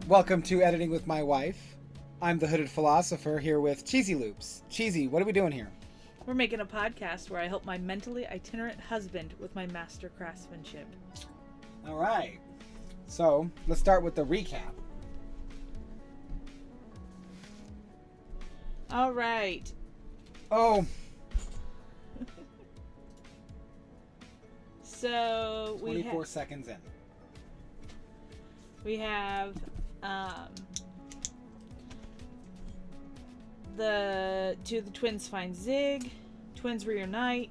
Welcome to Editing with My Wife. I'm the Hooded Philosopher here with Cheesy Loops. Cheesy, what are we doing here? We're making a podcast where I help my mentally itinerant husband with my master craftsmanship. All right. So, let's start with the recap. All right. Oh. So, 24 seconds in. We have the twins find Zig. Twins reunite.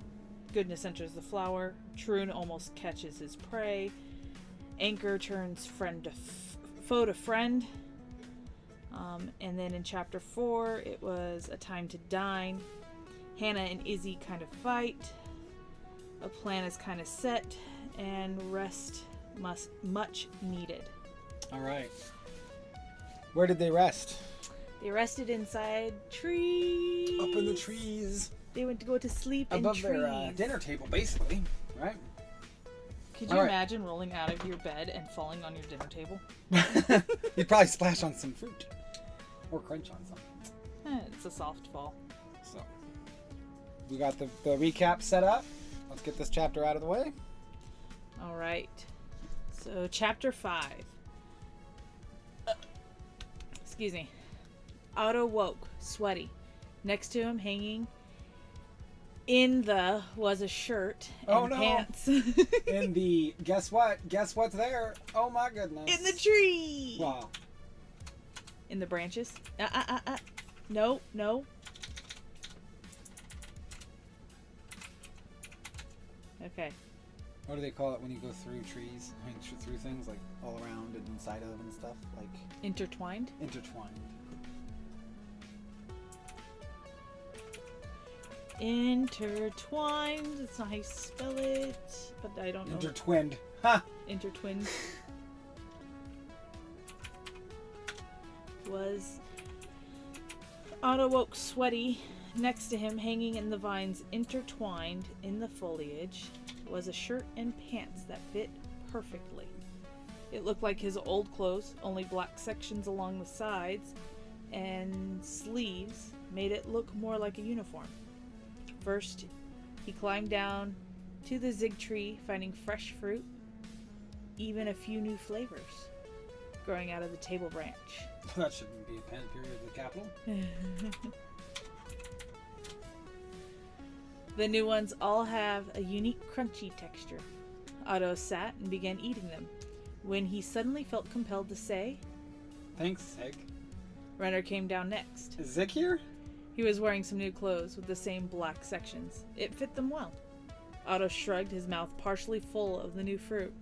Goodness enters the flower. Troon almost catches his prey. Anchor turns foe to friend. And then in chapter 4, it was a time to dine. Hannah and Izzy kind of fight. A plan is kind of set, and rest much needed. All right. Where did they rest? They rested inside trees. Up in the trees. They went to go to sleep above in trees. Their dinner table, basically, right? Could you imagine rolling out of your bed and falling on your dinner table? You'd probably splash on some fruit. Or crunch on something. It's a soft fall. So, we got the recap set up. Let's get this chapter out of the way. All right. So, chapter 5. Excuse me. Otto woke, sweaty. Next to him, hanging was a shirt and pants. In the, guess what? Guess what's there? Oh my goodness. In the tree! Wow. In the branches? No. Okay. What do they call it when you go through trees? I mean, through things, like all around and inside of and stuff? Like intertwined? Intertwined. Intertwined. That's not how you spell it, but I don't know. Intertwined. Ha! Intertwined. Was Otto woke sweaty. Next to him, hanging in the vines, intertwined in the foliage, was a shirt and pants that fit perfectly. It looked like his old clothes, only black sections along the sides and sleeves made it look more like a uniform. First, he climbed down to the zig tree, finding fresh fruit, even a few new flavors growing out of the table branch. That shouldn't be a pen period of the capital. The new ones all have a unique crunchy texture. Otto sat and began eating them, when he suddenly felt compelled to say, "Thanks, Zig." Renner came down next. Is Zig here? He was wearing some new clothes with the same black sections. It fit them well. Otto shrugged, his mouth partially full of the new fruit.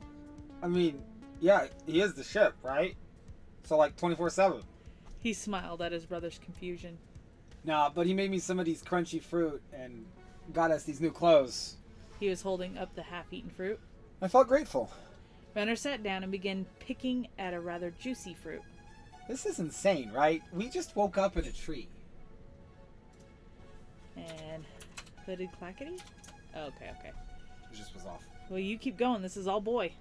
I mean, yeah, he is the ship, right? So like 24/7. He smiled at his brother's confusion. Nah, but he made me some of these crunchy fruit and got us these new clothes. He was holding up the half-eaten fruit. I felt grateful. Renner sat down and began picking at a rather juicy fruit. This is insane, right? We just woke up in a tree. And hooded clackety? Okay. It just was off. Well, you keep going. This is all boy.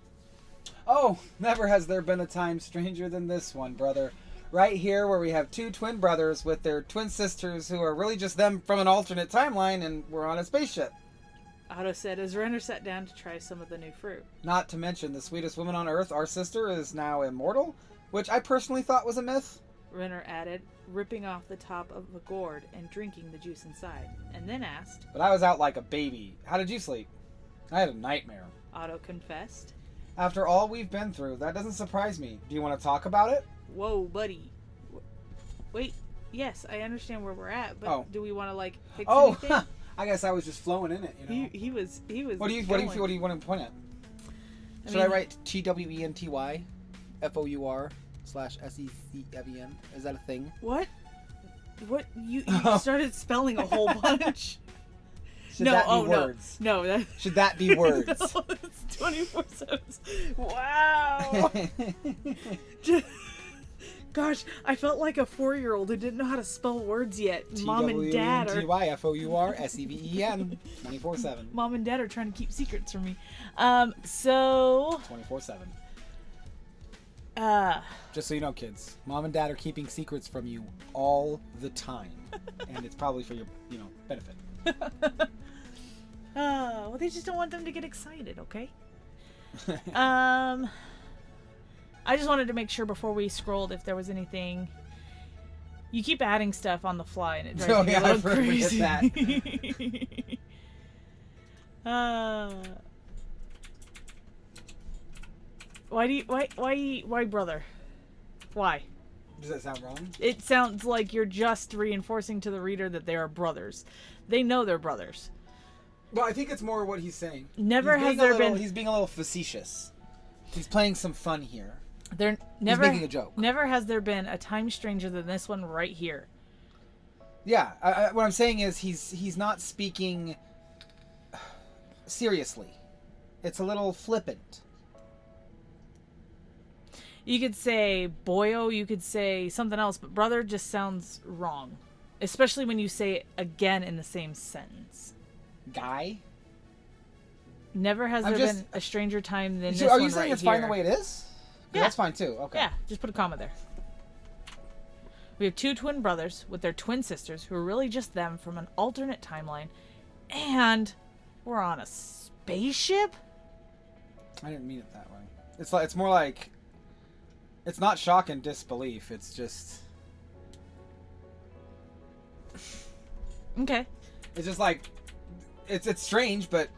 Oh, never has there been a time stranger than this one, brother. Right here where we have two twin brothers with their twin sisters who are really just them from an alternate timeline, and we're on a spaceship. Otto said as Renner sat down to try some of the new fruit. Not to mention the sweetest woman on Earth, our sister, is now immortal, which I personally thought was a myth. Renner added, ripping off the top of a gourd and drinking the juice inside, and then asked, But I was out like a baby. How did you sleep? I had a nightmare. Otto confessed. After all we've been through, that doesn't surprise me. Do you want to talk about it? Whoa, buddy. Wait, yes, I understand where we're at, but do we want to, fix anything? I guess I was just flowing in it, you know. He was What do you want to point at? Should I write TWENTY FOUR/SECVEN? Is that a thing? What? What? You started spelling a whole bunch. Should that be words? No. Should that be words? No, it's 24/7. Wow. Gosh, I felt like a 4-year-old who didn't know how to spell words yet. Mom and Dad are TWENTYFOURSEVEN 24/7. Mom and Dad are trying to keep secrets from me. So 24/7. Just so you know, kids, Mom and Dad are keeping secrets from you all the time. And it's probably for your, benefit. Well, they just don't want them to get excited, okay? I just wanted to make sure before we scrolled if there was anything. You keep adding stuff on the fly, and it drives me a little crazy. Why brother? Why? Does that sound wrong? It sounds like you're just reinforcing to the reader that they are brothers. They know they're brothers. Well, I think it's more what he's saying. He's being a little facetious. He's playing some fun here. He's making a joke. Never has there been a time stranger than this one right here. Yeah, what I'm saying is he's not speaking seriously. It's a little flippant. You could say boyo, you could say something else, but brother just sounds wrong. Especially when you say it again in the same sentence. Guy? Never has there been a stranger time than this one Are you saying right it's here. fine the way it is? Yeah. That's fine too. Okay. Yeah, just put a comma there. We have two twin brothers with their twin sisters who are really just them from an alternate timeline. And we're on a spaceship? I didn't mean it that way. It's more like... It's not shock and disbelief. It's just... Okay. It's just like... It's strange, but...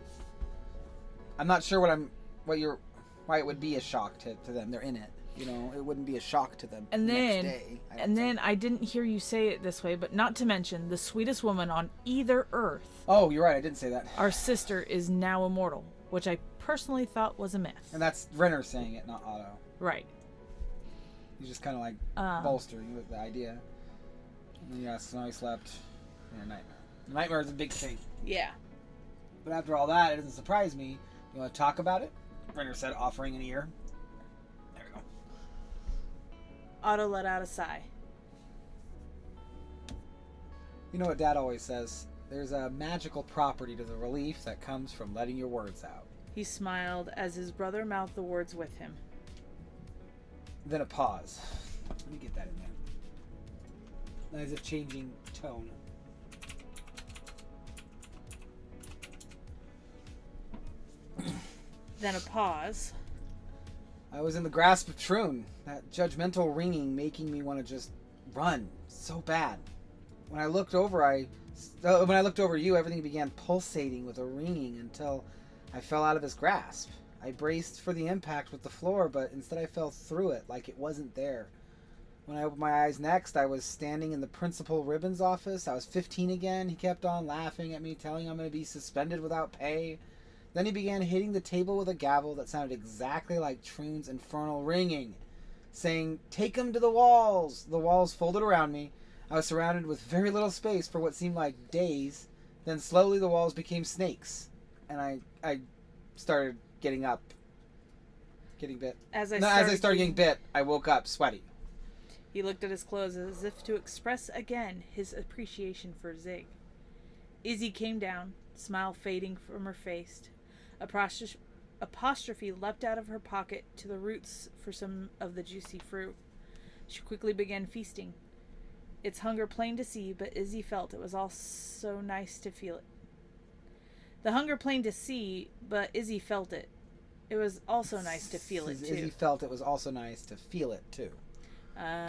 I'm not sure why it would be a shock to them. They're in it. It wouldn't be a shock to them and then, next day. Then I didn't hear you say it this way, but not to mention the sweetest woman on either Earth. Oh, you're right. I didn't say that. Our sister is now immortal, which I personally thought was a myth. And that's Renner saying it, not Otto. Right. He's just kind of like bolstering with the idea. And then so now he slept in a nightmare. The nightmare is a big thing. Yeah. But after all that, it doesn't surprise me. You want to talk about it? Renner said, offering an ear. There we go. Otto let out a sigh. You know what Dad always says? There's a magical property to the relief that comes from letting your words out. He smiled as his brother mouthed the words with him. Then a pause. Let me get that in there. As if changing tone. Then a pause. I was in the grasp of Troon. That judgmental ringing making me want to just run so bad. When I looked over you, everything began pulsating with a ringing until I fell out of his grasp. I braced for the impact with the floor, but instead I fell through it like it wasn't there. When I opened my eyes next, I was standing in the Principal Ribbon's office. I was 15 again. He kept on laughing at me, telling I'm going to be suspended without pay. Then he began hitting the table with a gavel that sounded exactly like Troon's infernal ringing, saying, "Take him to the walls!" The walls folded around me. I was surrounded with very little space for what seemed like days. Then slowly the walls became snakes, and I started getting up. Getting bit. As I started getting bit, I woke up sweaty. He looked at his clothes as if to express again his appreciation for Zig. Izzy came down, smile fading from her face. Apostrophe leapt out of her pocket to the roots for some of the juicy fruit. She quickly began feasting. Its hunger plain to see, but Izzy felt it was also nice to feel it. The hunger plain to see, but Izzy felt it. It was also nice to feel it, too. Izzy felt it was also nice to feel it, too.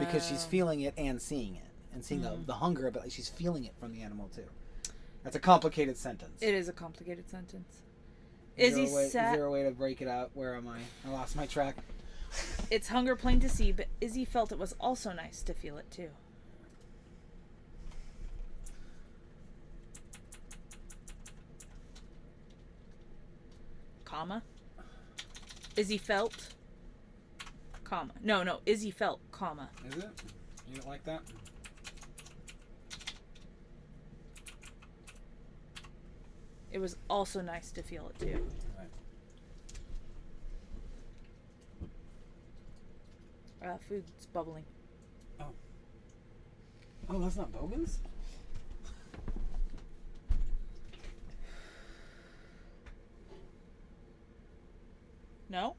Because she's feeling it and seeing it. And seeing the hunger, but she's feeling it from the animal, too. That's a complicated sentence. It is a complicated sentence. Is there a way to break it out? Where am I? I lost my track. It's hunger plain to see, but Izzy felt it was also nice to feel it, too. Comma. Izzy felt, comma. No, Izzy felt, comma. Is it? You don't like that? It was also nice to feel it too. Right. Food's bubbling. Oh. Oh, that's not Bogan's? No?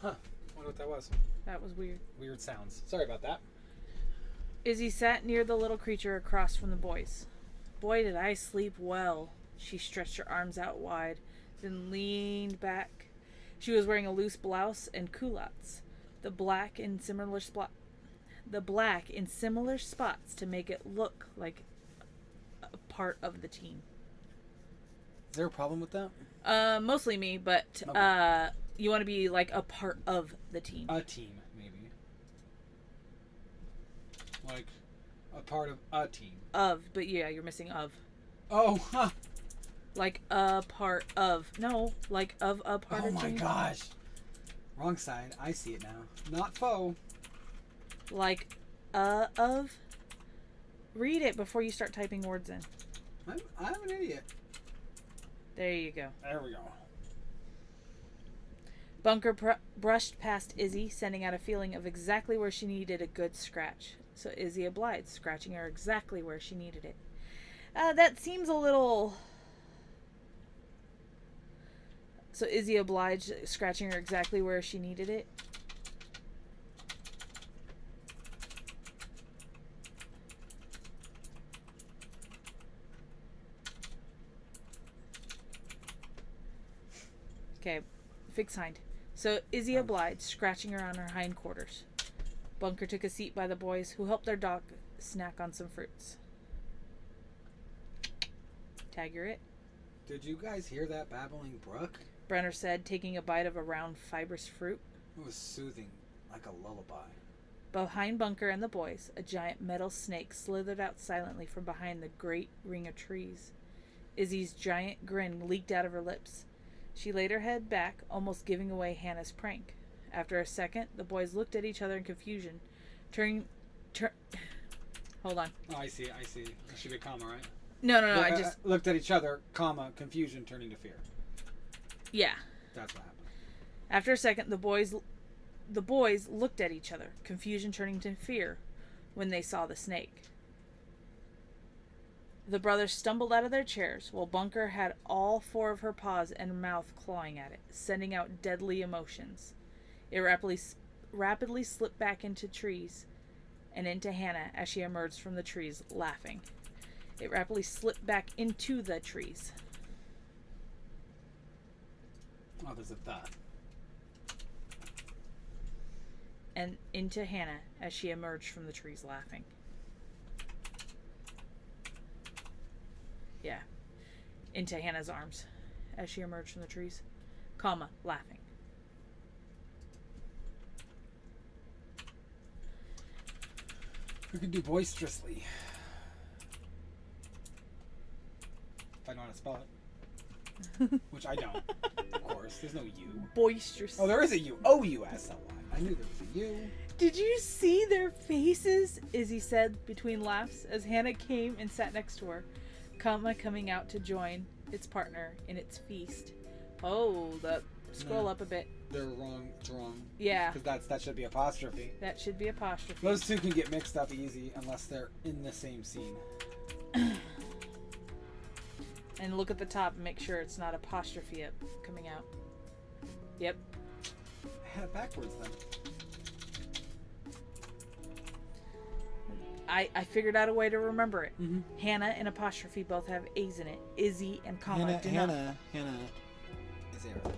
Huh. Wonder what that was. That was weird. Weird sounds. Sorry about that. Izzy sat near the little creature across from the boys. Boy, did I sleep well. She stretched her arms out wide, then leaned back. She was wearing a loose blouse and culottes, the black in similar spots to make it look like a part of the team. Is there a problem with that? Mostly me, but Okay. you want to be like a part of the team. A team, maybe. Like a part of a team. But yeah, you're missing of. Oh, huh. Like a part of. No, like of a part Oh of my team. gosh. Wrong side. I see it now. Not foe. Like of. Read it before you start typing words in. I'm an idiot. There you go. There we go. Bunkr brushed past Izzy, sending out a feeling of exactly where she needed a good scratch. So Izzy obliged, scratching her exactly where she needed it. That seems a little... So Izzy obliged, scratching her exactly where she needed it. Okay, fixed hind. So Izzy obliged, scratching her on her hindquarters. Bunkr took a seat by the boys, who helped their dog snack on some fruits. Tag, you're it. Did you guys hear that babbling brook? Brenner said, taking a bite of a round, fibrous fruit. It was soothing, like a lullaby. Behind Bunkr and the boys, a giant metal snake slithered out silently from behind the great ring of trees. Izzy's giant grin leaked out of her lips. She laid her head back, almost giving away Hannah's prank. After a second, the boys looked at each other in confusion. Hold on. Oh, I see. It should be a comma, right? No, I just... looked at each other, comma, confusion turning to fear. Yeah. That's what happened. After a second, the boys looked at each other, confusion turning to fear when they saw the snake. The brothers stumbled out of their chairs, while Bunkr had all four of her paws and mouth clawing at it, sending out deadly emotions. It rapidly slipped back into trees and into Hannah as she emerged from the trees, laughing. It rapidly slipped back into the trees. Oh, there's a thought. And into Hannah as she emerged from the trees, laughing. Yeah. Into Hannah's arms as she emerged from the trees, comma, laughing. We could do boisterously. If I know how to spell it. Which I don't. Of course. There's no U. Boisterous. Oh, there is a U. O-U-S-L-Y. I knew there was a U. Did you see their faces? Izzy said between laughs as Hannah came and sat next to her, comma coming out to join its partner in its feast. Oh, scroll up a bit. They're wrong. It's wrong. Yeah. Because that should be apostrophe. That should be apostrophe. Those two can get mixed up easy unless they're in the same scene. And look at the top and make sure it's not apostrophe up coming out. Yep. I had it backwards then. I figured out a way to remember it. Mm-hmm. Hannah and apostrophe both have A's in it. Izzy and comma do Hannah is Arab.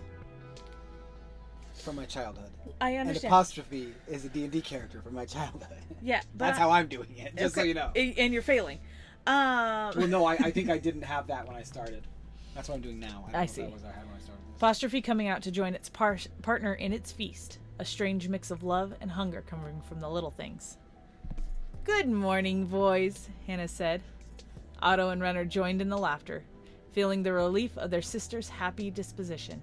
From my childhood. I understand. And apostrophe is a D&D character from my childhood. Yeah, but That's how I'm doing it, just so you know. And you're failing. Well, no, I think I didn't have that when I started. That's what I'm doing now. I see. That was what I had when I started. Apostrophe coming out to join its partner in its feast. A strange mix of love and hunger coming from the little things. Good morning, boys, Hannah said. Otto and Renner joined in the laughter, feeling the relief of their sister's happy disposition.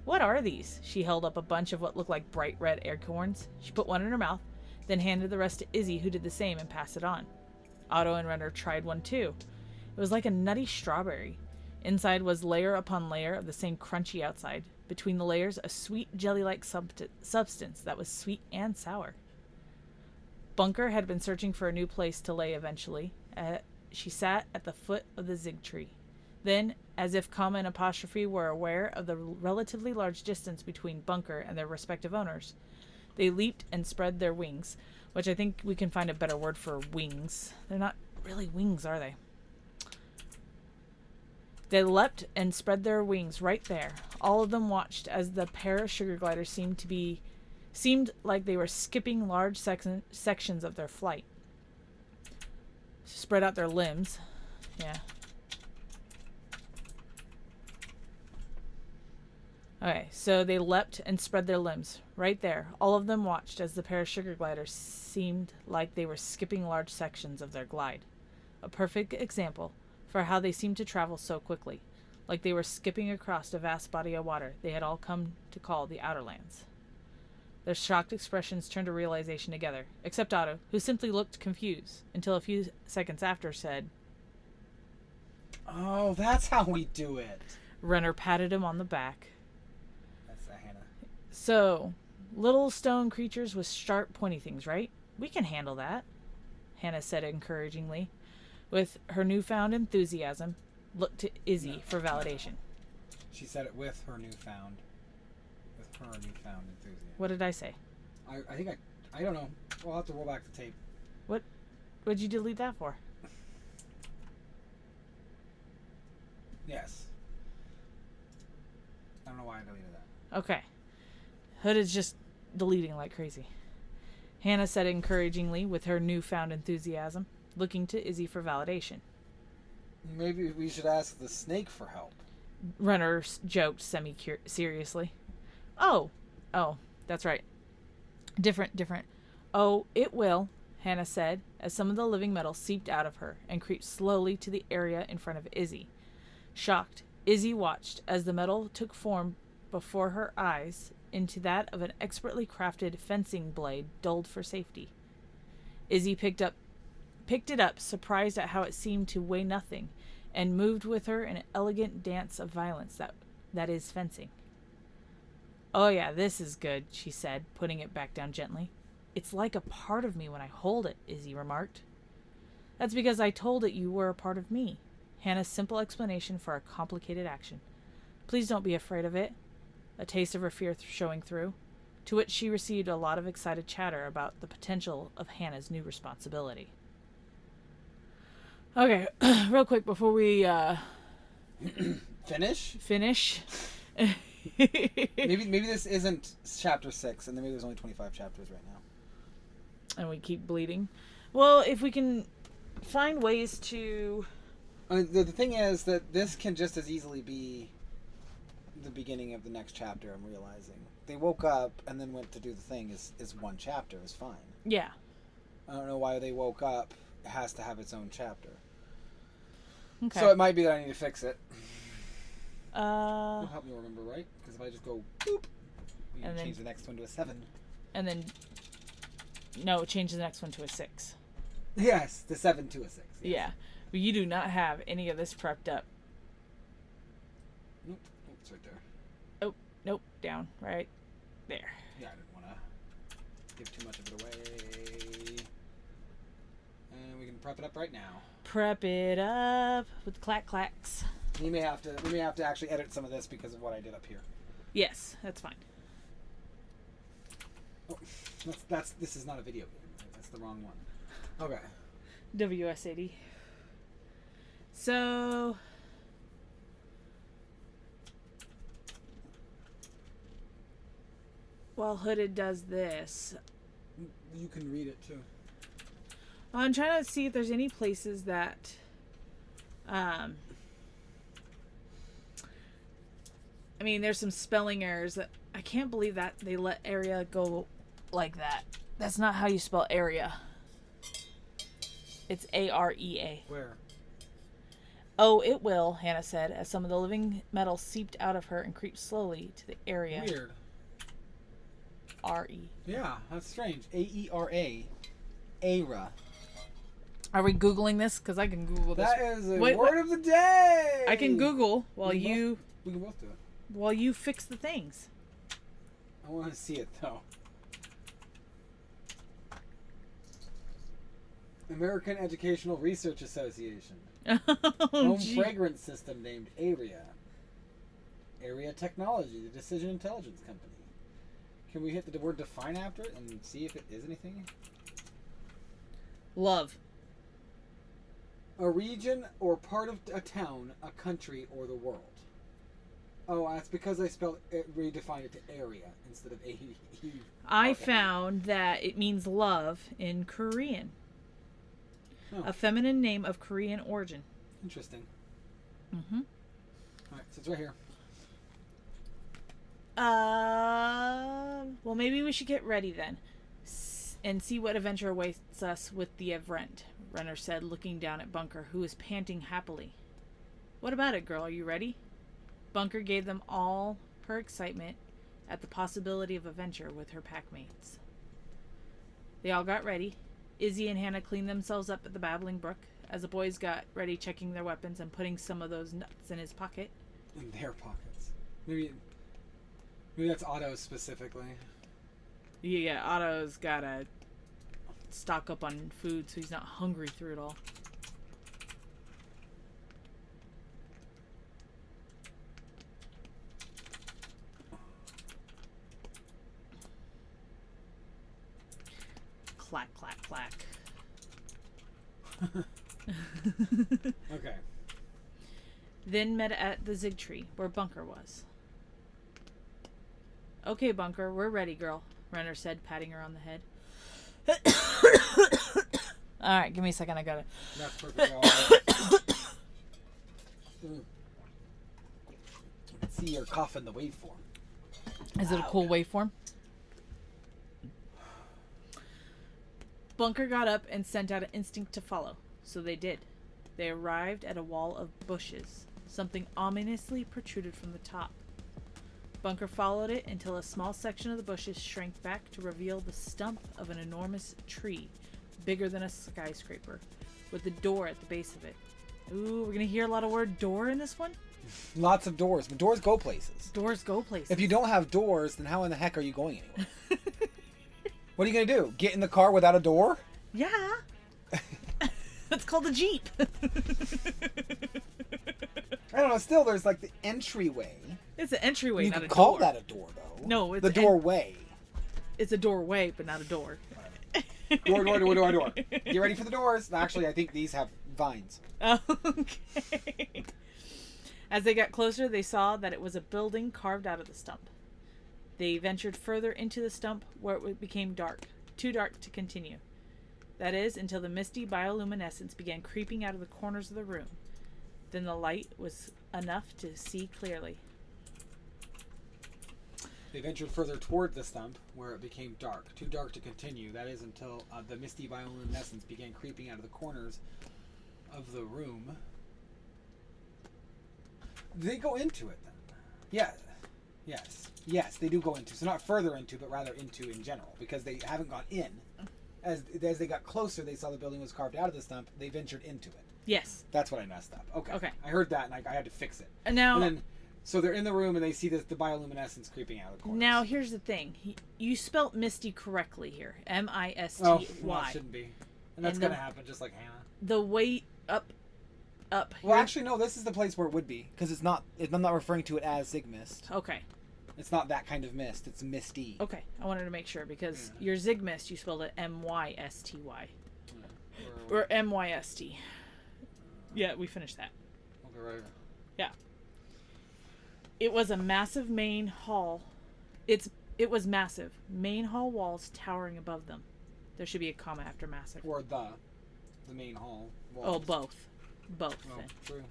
What are these? She held up a bunch of what looked like bright red acorns. She put one in her mouth, then handed the rest to Izzy, who did the same and passed it on. Otto and Renner tried one too. It was like a nutty strawberry. Inside was layer upon layer of the same crunchy outside. Between the layers, a sweet jelly-like substance that was sweet and sour. Bunkr had been searching for a new place to lay eventually. She sat at the foot of the zig tree. Then, as if comma and apostrophe were aware of the relatively large distance between Bunkr and their respective owners, they leaped and spread their wings, which I think we can find a better word for wings. They're not really wings, are they? They leapt and spread their wings right there. All of them watched as the pair of sugar gliders seemed like they were skipping large sections of their flight. Spread out their limbs. Yeah. Okay, so they leapt and spread their limbs. Right there. All of them watched as the pair of sugar gliders seemed like they were skipping large sections of their glide. A perfect example for how they seemed to travel so quickly, like they were skipping across a vast body of water they had all come to call the Outer Lands. Their shocked expressions turned to realization together, except Otto, who simply looked confused, until a few seconds after said, "Oh, that's how we do it." Renner patted him on the back. That's Hannah. So, little stone creatures with sharp, pointy things, right? We can handle that, Hannah said encouragingly. With her newfound enthusiasm, looked to Izzi for validation. She said it with her newfound enthusiasm. What did I say? I think I don't know. We'll have to roll back the tape. What'd you delete that for? Yes. I don't know why I deleted that. Okay. Hood is just deleting like crazy. Hannah said encouragingly with her newfound enthusiasm, looking to Izzi for validation. Maybe we should ask the snake for help. Renner joked semi-seriously. Oh, that's right. Different. Oh, it will, Hannah said, as some of the living metal seeped out of her and creeped slowly to the area in front of Izzi. Shocked, Izzi watched as the metal took form before her eyes into that of an expertly crafted fencing blade dulled for safety. Izzi picked it up, surprised at how it seemed to weigh nothing, and moved with her in an elegant dance of violence that is fencing. Oh yeah, this is good, she said, putting it back down gently. It's like a part of me when I hold it, Izzi remarked. That's because I told it you were a part of me. Hannah's simple explanation for a complicated action. Please don't be afraid of it. A taste of her fear showing through, to which she received a lot of excited chatter about the potential of Hannah's new responsibility. Okay, real quick before we Finish. maybe this isn't chapter 6, and then maybe there's only 25 chapters right now. And we keep bleeding. Well, if we can find ways to... I mean, the thing is that this can just as easily be the beginning of the next chapter, I'm realizing. They woke up and then went to do the thing is one chapter, is fine. Yeah. I don't know why they woke up. It has to have its own chapter. Okay. So it might be that I need to fix it. Uh... You'll help me remember, right? Because if I just go boop, we can change the next one to a 7. And then... No, change the next one to a 6. Yes, the 7 to a 6. Yes. Yeah. But you do not have any of this prepped up. Nope. Oh, it's right there. Oh, nope. Down. Right there. Yeah, I didn't want to give too much of it away. And we can prep it up right now. Prep it up with clacks. We may have to actually edit some of this because of what I did up here. Yes, that's fine. Oh, this is not a video game. That's the wrong one. Okay. WS80. So... while Hooded does this... You can read it too. I'm trying to see if there's any places that... I mean, there's some spelling errors that... I can't believe that they let area go like that. That's not how you spell area. It's A-R-E-A. Where? Oh, it will, Hannah said, as some of the living metal seeped out of her and creeped slowly to the area. Weird. R-E. Yeah, that's strange. A-E-R-A. Era. Are we Googling this? Because I can Google this. That is a word of the day! I can Google while we can both do it. While you fix the things. I want to see it, though. American Educational Research Association. Oh, Home gee. fragrance system named Area. Area Technology, the decision intelligence company. Can we hit the word define after it and see if it is anything? Love. A region or part of a town, a country, or the world. Oh, that's because I spelled it, redefined it to area instead of a. I found that it means love in Korean. Oh, A feminine name of Korean origin. interesting. Mm-hmm. All right, so it's right here. Well, maybe we should get ready then, and see what adventure awaits us with the event. Renner said, looking down at Bunkr, who was panting happily. What about it, girl? Are you ready? Bunkr gave them all her excitement at the possibility of adventure with her packmates. They all got ready. Izzy and Hannah cleaned themselves up at the babbling brook, as the boys got ready checking their weapons and putting some of those nuts in his pocket. In their pockets. Maybe that's Otto specifically. Yeah, Otto's gotta stock up on food so he's not hungry through it all. Clack, clack, clack. Okay. Then met at the Zig Tree, where Bunkr was. Okay, Bunkr, we're ready, girl, Renner said, patting her on the head. Alright, give me a second, I got it. That's perfectly alright. See your cough in the waveform. Is it a cool waveform? Bunkr got up and sent out an instinct to follow, so they did. They arrived at a wall of bushes. Something ominously protruded from the top. Bunkr followed it until a small section of the bushes shrank back to reveal the stump of an enormous tree, bigger than a skyscraper, with a door at the base of it. Ooh, we're gonna hear a lot of word door in this one? Lots of doors, but doors go places. Doors go places. If you don't have doors, then how in the heck are you going anywhere? What are you gonna do? Get in the car without a door? Yeah. That's called a Jeep. I don't know. Still, there's like the entryway. It's an entryway, You not could a call door. that a door, though. No, it's the doorway. It's a doorway, but not a door. Door. Get ready for the doors. Actually, I think these have vines. Okay. As they got closer, they saw that it was a building carved out of the stump. They ventured further into the stump, where it became dark, too dark to continue. That is, until the misty bioluminescence began creeping out of the corners of the room. Then the light was enough to see clearly. They ventured further toward the stump, where it became dark, too dark to continue. That is, until the misty bioluminescence began creeping out of the corners of the room. They go into it then. Yeah. Yes, they do go into. So not further into, but rather into in general, because they haven't gone in. As they got closer, they saw the building was carved out of the stump. They ventured into it. Yes. That's what I messed up. Okay. I heard that, and I had to fix it. And now... And then, so they're in the room, and they see the bioluminescence creeping out of the corners. Now, here's the thing. You spelt Misty correctly here. M-I-S-T-Y. Oh, well, it shouldn't be. And that's going to happen, just like Hannah. The way up. Well, actually, no, this is the place where it would be, because I'm not referring to it as Zig Mist. Okay. It's not that kind of mist. It's misty. Okay. I wanted to make sure, because your Zig Mist, you spelled it M-Y-S-T-Y. Or M-Y-S-T. Yeah, we finished that. Okay, right. Yeah. It was a massive main hall. It was massive. Main hall walls towering above them. There should be a comma after massive. Or the main hall walls. Oh, both. Both. Oh, then. true.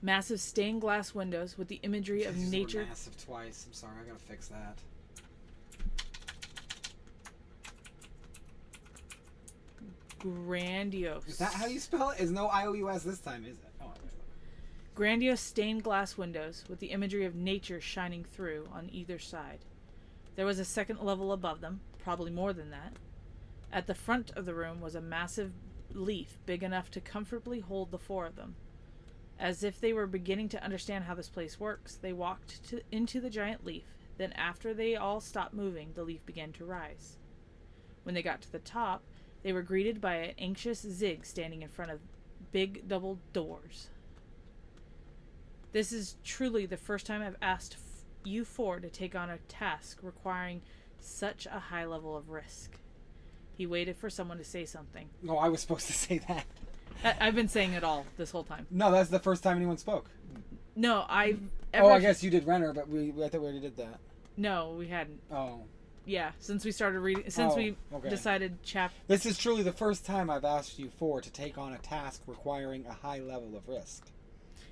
Massive stained glass windows with the imagery of nature. Massive twice. I'm sorry, I gotta fix that. Grandiose. Is that how you spell it? Is no IOUS this time, is it? Oh, wait. Grandiose stained glass windows with the imagery of nature shining through on either side. There was a second level above them, probably more than that. At the front of the room was a massive leaf big enough to comfortably hold the four of them. As if they were beginning to understand how this place works, they walked into the giant leaf. Then after they all stopped moving, the leaf began to rise. When they got to the top, They were greeted by an anxious Zig standing in front of big double doors. This is truly the first time I've asked you four to take on a task requiring such a high level of risk. He waited for someone to say something. No, I was supposed to say that. I've been saying it all this whole time. No, that's the first time anyone spoke. No, I guess you did Renner, but I thought we already did that. No, we hadn't. Oh. Yeah, since we started reading, decided This is truly the first time I've asked you four to take on a task requiring a high level of risk.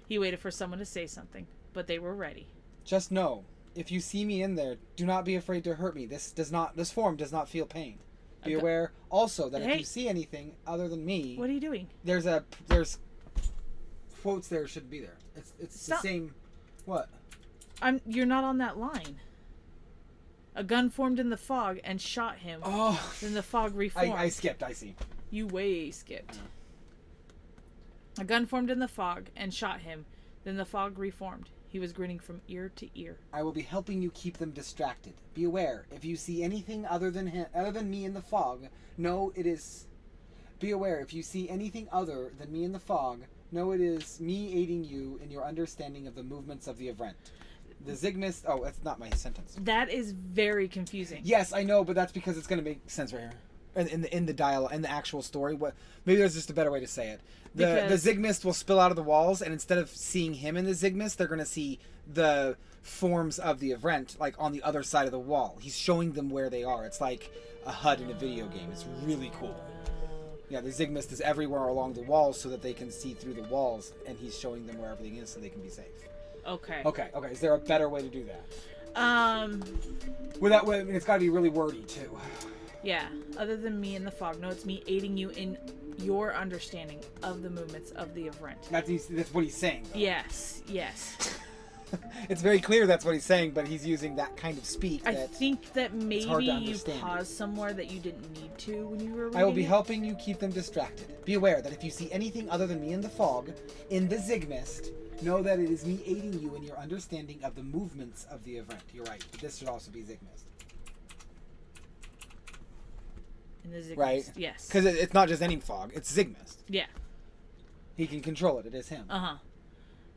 He waited for someone to say something, but they were ready. Just know, if you see me in there, do not be afraid to hurt me. This form does not feel pain. Be aware also that if you see anything other than me... What are you doing? There's quotes there shouldn't be there. It's the same... What? You're not on that line. A gun formed in the fog and shot him. Oh. Then the fog reformed. I skipped, I see. You way skipped. A gun formed in the fog and shot him. Then the fog reformed. He was grinning from ear to ear. I will be helping you keep them distracted. Be aware, if you see anything other than me in the fog, know it is... Be aware, if you see anything other than me in the fog, know it is me aiding you in your understanding of the movements of the event. The Zigmist... Oh, that's not my sentence. That is very confusing. Yes, I know, but that's because it's going to make sense right here. In the dialogue, in the actual story. Maybe there's just a better way to say it. The Zigmist will spill out of the walls, and instead of seeing him in the Zigmist, they're going to see the forms of the event, like on the other side of the wall. He's showing them where they are. It's like a HUD in a video game. It's really cool. Yeah, the Zigmist is everywhere along the walls so that they can see through the walls, and he's showing them where everything is so they can be safe. Okay. Is there a better way to do that? Without, I mean, it's got to be really wordy too. Yeah. Other than me in the fog, no, it's me aiding you in your understanding of the movements of the event. That's what he's saying, though. Yes. It's very clear that's what he's saying, but he's using that kind of speak. I think that maybe you paused somewhere that you didn't need to when you were reading. I will be helping you keep them distracted. Be aware that if you see anything other than me in the fog, in the Zigmist, know that it is me aiding you in your understanding of the movements of the event. You're right, but this should also be Zigmist. In the Zigmist, right? Yes. Because it's not just any fog, it's Zigmist. Yeah. He can control it, it is him. Uh-huh.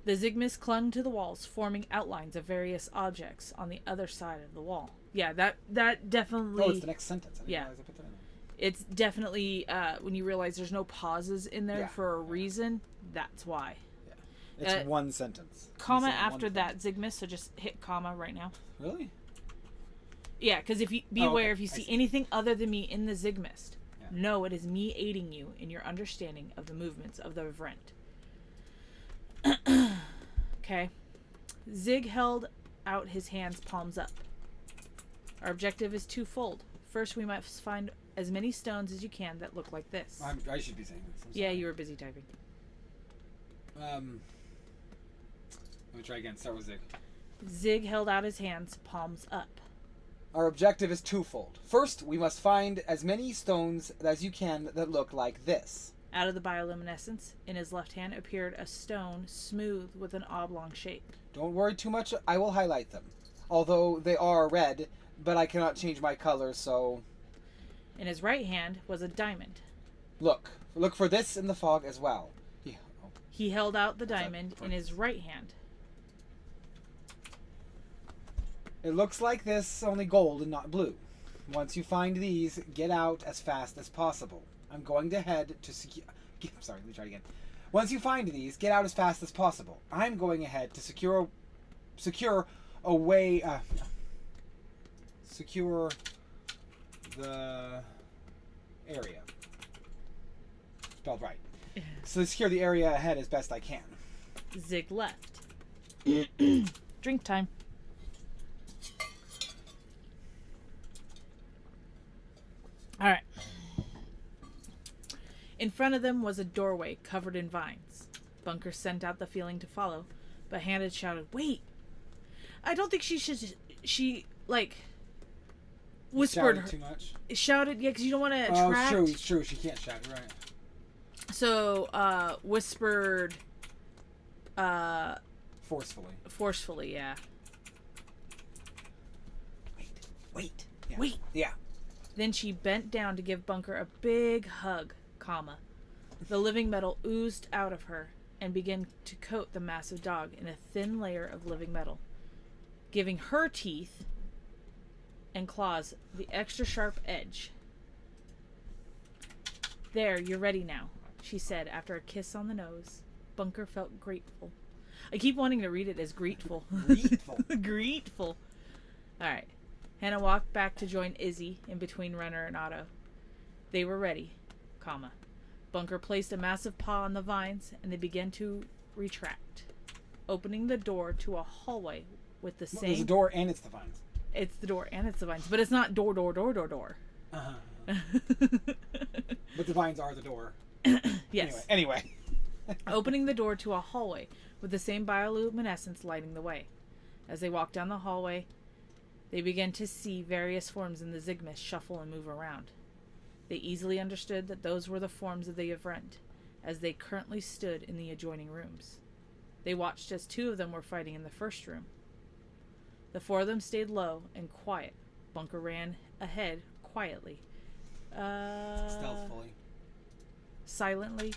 The Zigmist clung to the walls, forming outlines of various objects on the other side of the wall. Yeah, that definitely... Oh, it's the next sentence. I didn't realize I put that in there. It's definitely, when you realize there's no pauses in there for a reason, that's why. Yeah. It's one sentence. Comma after that, Zigmist, so just hit comma right now. Really? Yeah, because if you be aware, if you see anything other than me in the Zigmist, know it is me aiding you in your understanding of the movements of the event. Okay. Zig held out his hands, palms up. Our objective is twofold. First, we must find as many stones as you can that look like this. I should be saying this. Yeah, you were busy typing. Let me try again. Start with Zig. Zig held out his hands, palms up. Our objective is twofold. First, we must find as many stones as you can that look like this. Out of the bioluminescence, in his left hand appeared a stone smooth with an oblong shape. Don't worry too much. I will highlight them. Although they are red, but I cannot change my color, so... In his right hand was a diamond. Look for this in the fog as well. He held out the diamond in his right hand. It looks like this, only gold and not blue. Once you find these, get out as fast as possible. I'm going to head to secure... Sorry, let me try again. Once you find these, get out as fast as possible. I'm going ahead to secure a way... secure the area. Spelled right. So secure the area ahead as best I can. Zig left. Drink time. All right. In front of them was a doorway covered in vines. Bunkr sent out the feeling to follow, but Hannah shouted, "Wait! I don't think she should." She whispered. Shouted too much. Shouted, yeah, because you don't want to attract. Oh, it's true. She can't shout. You're right. So, whispered. Forcefully, yeah. Wait. Wait. Yeah. Then she bent down to give Bunkr a big hug, comma. The living metal oozed out of her and began to coat the massive dog in a thin layer of living metal, giving her teeth and claws the extra sharp edge. There, you're ready now, she said after a kiss on the nose. Bunkr felt grateful. I keep wanting to read it as grateful. Grateful. Grateful. Alright. Hannah walked back to join Izzi in between Renner and Otto. They were ready, comma. Bunkr placed a massive paw on the vines, and they began to retract, opening the door to a hallway with the same... There's a door and it's the vines. It's the door and it's the vines, but it's not door. Uh-huh. But the vines are the door. Yes. Anyway. Opening the door to a hallway with the same bioluminescence lighting the way. As they walked down the hallway, they began to see various forms in the Zygmus shuffle and move around. They easily understood that those were the forms of the Event, as they currently stood in the adjoining rooms. They watched as 2 of them were fighting in the first room. The 4 of them stayed low and quiet. Bunkr ran ahead quietly. Stealthfully. Silently.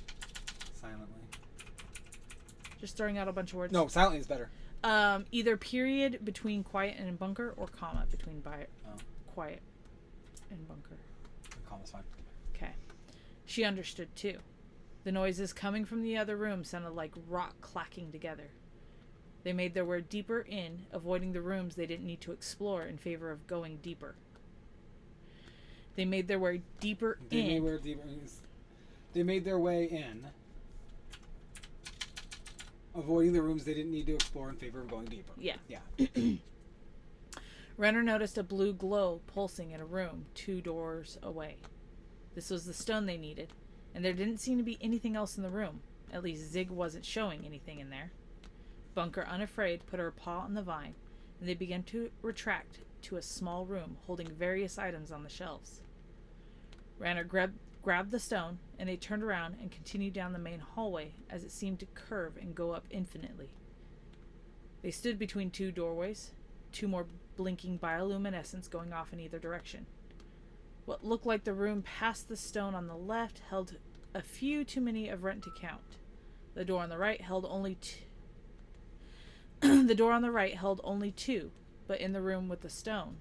Just throwing out a bunch of words. No, silently is better. Either period between quiet and Bunkr, or comma between quiet and Bunkr. Comma's fine. Okay. She understood too. The noises coming from the other room sounded like rock clacking together. They made their way deeper in, avoiding the rooms they didn't need to explore in favor of going deeper. They made their way deeper in. They made their way in, avoiding the rooms they didn't need to explore in favor of going deeper. Yeah. Yeah. Renner noticed a blue glow pulsing in a room 2 doors away. This was the stone they needed, and there didn't seem to be anything else in the room. At least Zig wasn't showing anything in there. Bunkr, unafraid, put her paw on the vine, and they began to retract to a small room holding various items on the shelves. Renner grabbed the stone, and they turned around and continued down the main hallway as it seemed to curve and go up infinitely. They stood between 2 doorways, 2 more blinking bioluminescence going off in either direction. What looked like the room past the stone on the left held a few too many of Rent to count. The door on the right held only the door on the right held only 2, but in the room with the stone.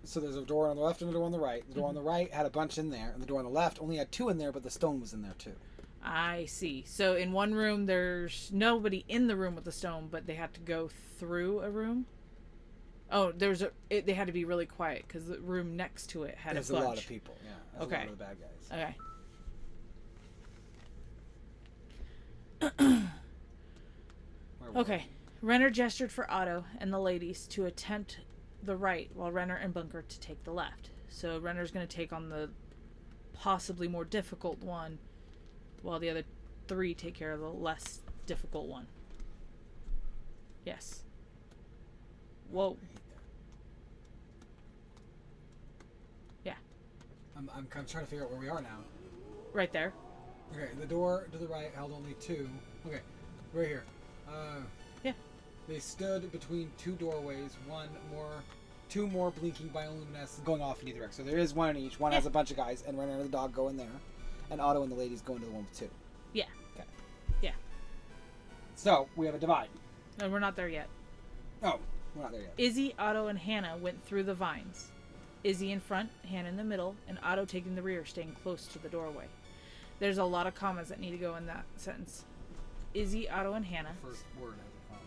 So there's a door on the left and a door on the right. The door on the right had a bunch in there, and the door on the left only had 2 in there, but the stone was in there too. I see. So in one room there's nobody in the room with the stone, but they had to go through a room? Oh, they had to be really quiet because the room next to it had There's a bunch. a lot of people, yeah. There's Okay. a lot of the bad guys. Okay. Where were Okay. Renner gestured for Otto and the ladies to attempt the right, while Renner and Bunkr to take the left. So Renner's going to take on the possibly more difficult one, while the other 3 take care of the less difficult one. Yes. Whoa. Yeah. I'm trying to figure out where we are now. Right there. Okay, the door to the right held only 2. Okay, right here. Yeah. They stood between 2 doorways, 2 more blinking bioluminescence going off in either direction. So there is 1 in each. One has a bunch of guys, and Renner and the dog go in there, and Otto and the ladies go into the one with 2. Yeah. Okay. Yeah. So we have a divide. No, we're not there yet. Oh, we're not there yet. Izzi, Otto, and Hannah went through the vines. Izzi in front, Hannah in the middle, and Otto taking the rear, staying close to the doorway. There's a lot of commas that need to go in that sentence. Izzi, Otto, and Hannah First word has a comma.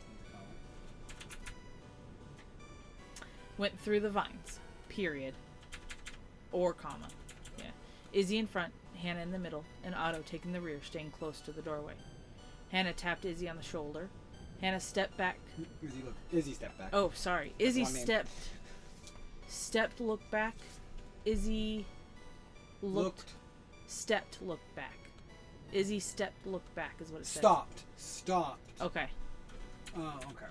went through the vines. Period. Or comma. Yeah. Izzi in front, Hannah in the middle, and Otto taking the rear, staying close to the doorway. Hannah tapped Izzi on the shoulder. Hannah stepped back. Izzi stepped back. Oh, sorry. Izzi stepped, looked back. Izzi stepped, looked back. Izzi stepped, looked back is what it said. Stopped. Okay. Oh, okay.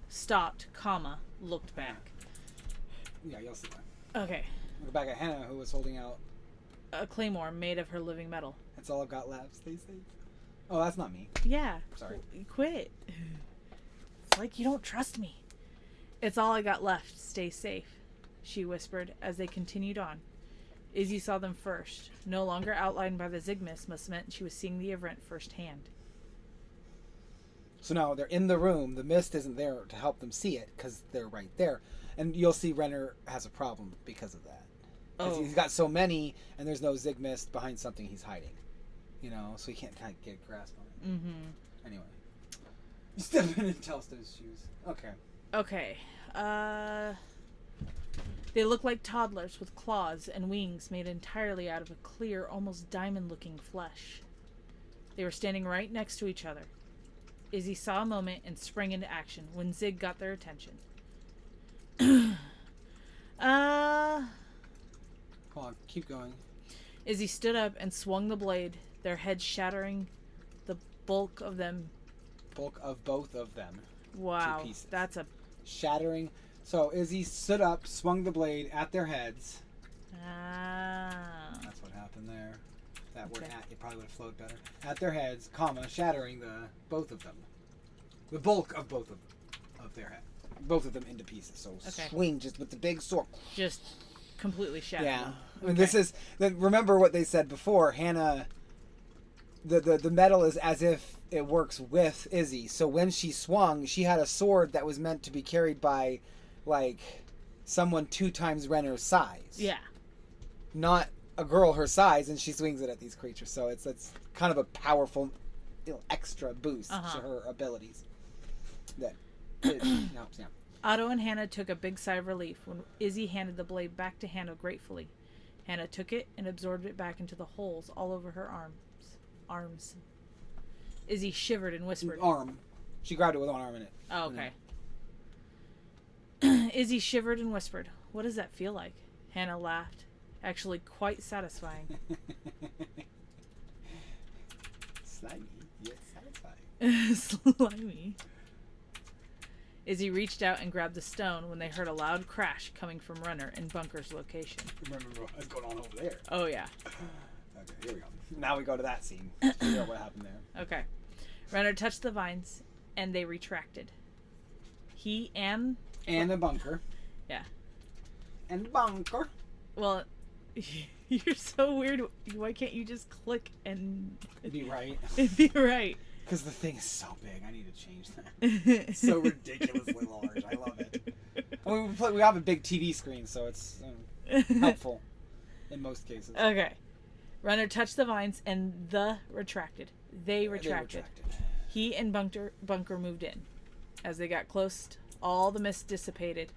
Stopped, comma, looked back. Yeah, you'll see that. Okay. Look back at Hannah, who was holding out. A claymore made of her living metal. That's all I've got left. Stay safe. Oh, that's not me. Yeah. Sorry. Quit. It's like you don't trust me. It's all I got left. Stay safe. she whispered as they continued on. Izzy saw them first. No longer outlined by the zig mist must have meant she was seeing the event firsthand. So now they're in the room. The mist isn't there to help them see it because they're right there. And you'll see Renner has a problem because of that. Because he's got so many, and there's no zig mist behind something he's hiding. You know, so he can't kind of get a grasp on it. Mm-hmm. Anyway. Step in and toast those shoes. Okay. Okay. They look like toddlers with claws and wings made entirely out of a clear, almost diamond-looking flesh. They were standing right next to each other. Izzy saw a moment and sprang into action when Zig got their attention. Hold on, keep going. Izzy stood up and swung the blade, their heads shattering the bulk of them. Bulk of both of them. Wow, 2 pieces. that's a... Shattering. So Izzy stood up, swung the blade at their heads. Ah. That's what happened there. That word at, it probably would have flowed better. At their heads, comma, shattering both of them. The bulk of both of their head. Both of them into pieces. So swing just with the big sword. Just completely shattered. Yeah. I mean, this is... Remember what they said before. Hannah... The metal is as if it works with Izzy. So when she swung, she had a sword that was meant to be carried by, like, someone 2 times Renner's size. Yeah. Not a girl her size, and she swings it at these creatures. So it's kind of a powerful, extra boost to her abilities. That it helps. Yeah. Otto and Hannah took a big sigh of relief when Izzy handed the blade back to Hannah gratefully. Hannah took it and absorbed it back into the holes all over her arms. Izzy shivered and whispered. Arm. She grabbed it with one arm in it. Oh, okay. Izzy shivered and whispered, "What does that feel like?" Hannah laughed. Actually quite satisfying. Slimy, yet satisfying. Slimy. Izzy reached out and grabbed the stone when they heard a loud crash coming from Renner in Bunkr's location. Remember what's going on over there. Oh, yeah. Okay, here we go. Now we go to that scene. Figure out what happened there. Okay. Renner touched the vines, and they retracted. He and a Bunkr. Yeah. And Bunkr. Well, you're so weird. Why can't you just click and... Be right. Be right. Because the thing is so big. I need to change that. It's so ridiculously large. I love it. I mean, we have a big TV screen, so it's helpful in most cases. Okay. Renner touched the vines, and retracted. They retracted. He and Bunkr moved in. As they got close, all the mist dissipated.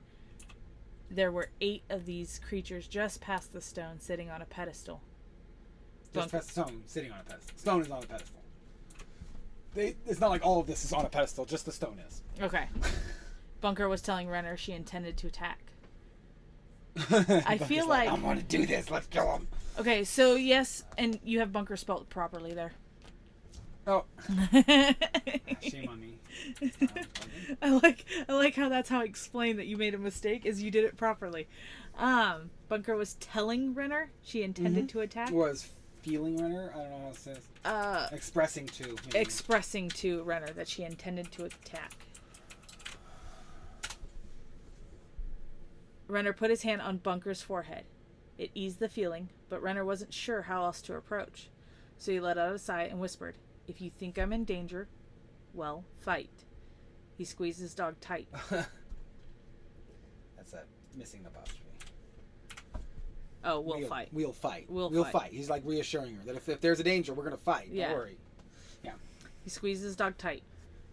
There were 8 of these creatures just past the stone, sitting on a pedestal. Just past the stone, sitting on a pedestal. Stone is on a pedestal. It's not like all of this is on a pedestal, just the stone is. Okay. Bunkr was telling Renner she intended to attack. I feel like... I'm going to do this. Let's kill him. Okay, so yes, and you have Bunkr spelled properly there. Oh. Shame on me. I like how that's how I explained that you made a mistake, is you did it properly. Bunkr was telling Renner she intended to attack. Was feeling Renner? I don't know how it says. Expressing to. Maybe. Expressing to Renner that she intended to attack. Renner put his hand on Bunkr's forehead. It eased the feeling, but Renner wasn't sure how else to approach. So he let out a sigh and whispered, "If you think I'm in danger, well, fight." He squeezed his dog tight. That's a missing apostrophe. Oh, we'll fight. We'll fight. We'll fight. He's like reassuring her that if there's a danger, we're going to fight. Yeah. Don't worry. Yeah. He squeezed his dog tight.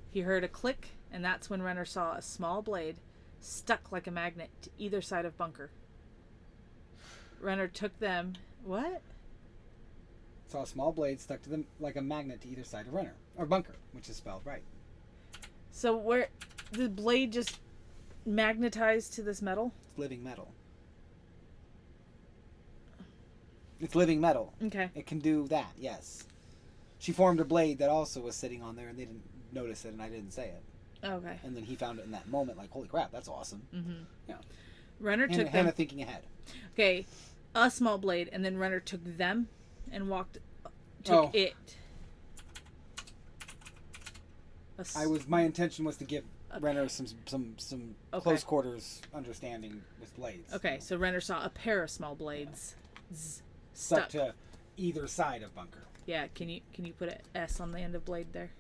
He heard a click, and that's when Renner saw a small blade stuck like a magnet to either side of Bunkr. Renner took them... What? Saw a small blade stuck to them like a magnet to either side of Renner. Or Bunkr, which is spelled right. So where... The blade just magnetized to this metal? It's living metal. It's living metal. Okay. It can do that, yes. She formed a blade that also was sitting on there, and they didn't notice it, and I didn't say it. Okay. And then he found it in that moment, like, holy crap, that's awesome. Mm-hmm. Yeah. Renner took them... Hannah thinking ahead. Okay, a small blade, and then Renner took them and took it. My intention was to give Renner some close quarters understanding with blades. Okay, so Renner saw a pair of small blades Stuck to either side of Bunkr. Yeah, can you put an S on the end of blade there?